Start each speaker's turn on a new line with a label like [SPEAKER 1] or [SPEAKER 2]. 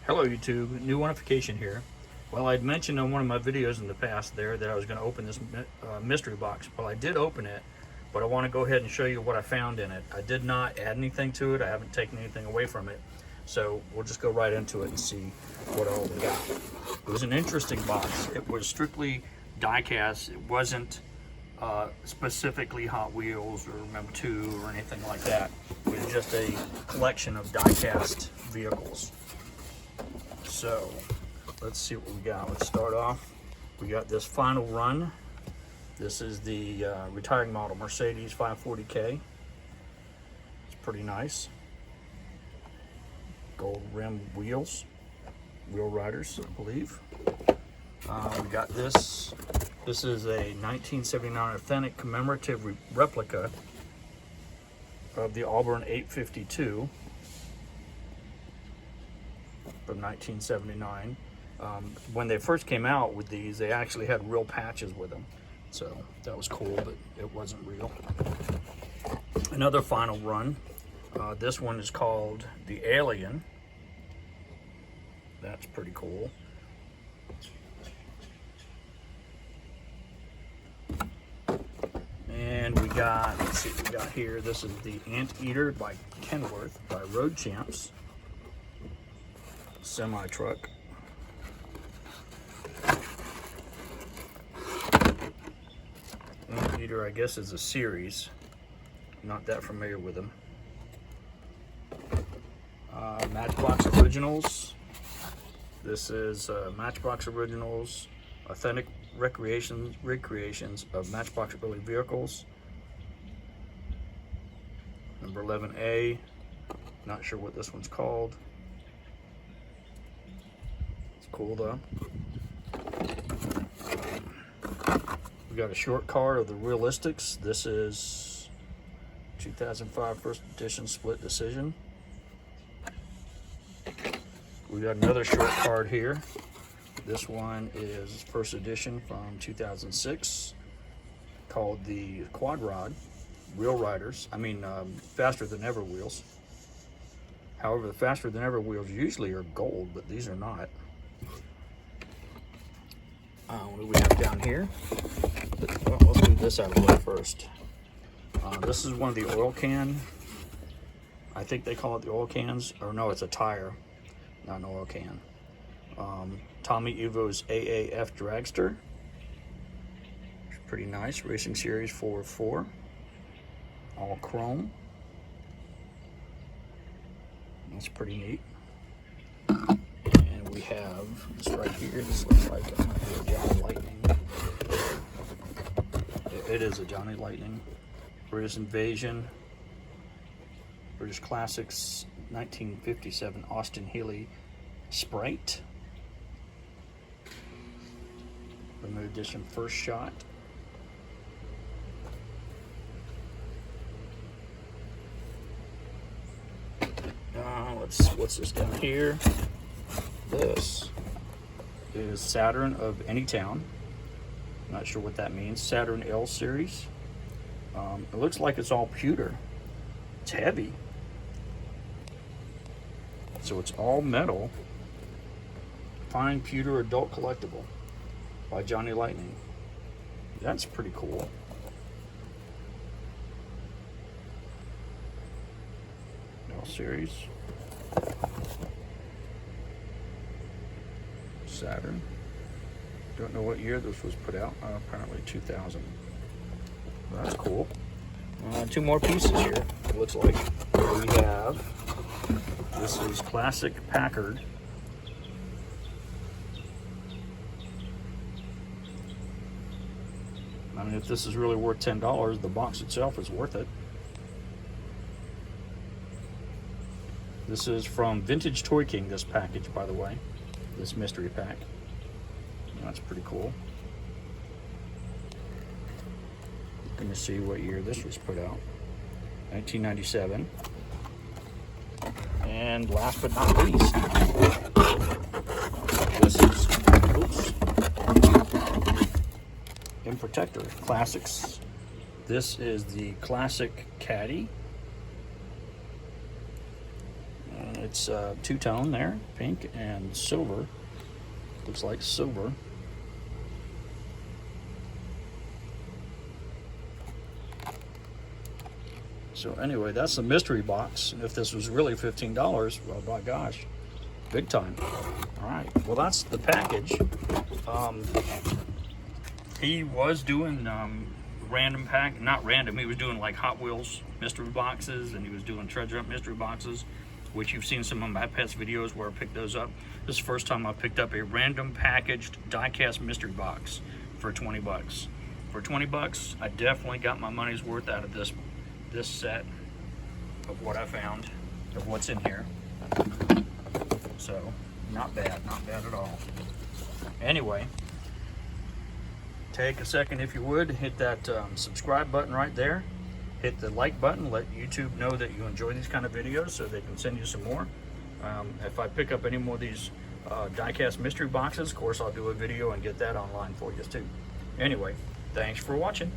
[SPEAKER 1] Hello YouTube, new notification here. Well, I'd mentioned on one of my videos in the past there that I was going to open this mystery box. Well, I did open it, but I want to go ahead and show you what I found in it. I did not add anything to it. I haven't taken anything away from it. So we'll just go right into it and see what all we got. It was an interesting box. It was strictly diecast. It wasn't specifically Hot Wheels or M2 or anything like that. It was just a collection of diecast vehicles. So let's see what we got. Let's start off. We got this final run. This is the retiring model Mercedes 540K. It's pretty nice. Gold rim wheels, wheel riders, I believe. We got this. This is a 1979 authentic commemorative replica of the Auburn 852 from 1979. When they first came out with these, they actually had real patches with them. So that was cool, but it wasn't real. Another final run. This one is called the Alien. That's pretty cool. And we got, let's see what we got here. This is the Anteater by Kenworth by Road Champs. Semi-truck. Anteater, I guess, is a series. Not that familiar with them. Matchbox Originals. This is Matchbox Originals, authentic recreations of Matchbox early vehicles. Number 11A. Not sure what this one's called. It's cool though. We got a short card of the Realistics. This is 2005 first edition split decision. We got another short card here. This one is first edition from 2006, called the Quad Rod Wheel Riders. Faster than ever wheels. However, the faster than ever wheels usually are gold, but these are not. What do we have down here? Well, let's move this out of the way first. This is one of the oil can. I think they call it the oil cans, or no, it's a tire, not an oil can. Tommy Evo's AAF Dragster. It's pretty nice. Racing Series 404. All chrome. That's pretty neat. And we have this right here. This looks like a Johnny Lightning. It is a Johnny Lightning. British Invasion. British Classics 1957 Austin Healey Sprite. Limited edition First Shot. What's this down here? This is Saturn of Anytown. Not sure what that means. Saturn L series. It looks like it's all pewter. It's heavy. So it's all metal. Fine pewter adult collectible by Johnny Lightning. That's pretty cool. L series. Saturn. Don't know what year this was put out. Apparently 2000. Well, that's cool. Two more pieces here. It looks like we have. This is Classic Packard. If this is really worth $10, the box itself is worth it. This is from Vintage Toy King, this package, by the way. This mystery pack. That's pretty cool. Let me see what year this was put out. 1997. And last but not least, this is, in Protector Classics. This is the Classic Caddy. It's two-tone there, pink and silver. Looks like silver. So anyway, that's the mystery box. If this was really $15, well, by gosh, big time. All right, well, that's the package. He was doing not random, he was doing like Hot Wheels mystery boxes, and he was doing treasure hunt mystery boxes, which you've seen some of my past videos where I picked those up. This is the first time I picked up a random packaged die-cast mystery box for 20 bucks. For 20 bucks, I definitely got my money's worth out of this set of what I found, of what's in here. So, not bad at all. Anyway, take a second, if you would, hit that subscribe button right there. Hit the like button, let YouTube know that you enjoy these kind of videos so they can send you some more. If I pick up any more of these die-cast mystery boxes, of course I'll do a video and get that online for you too. Anyway, thanks for watching.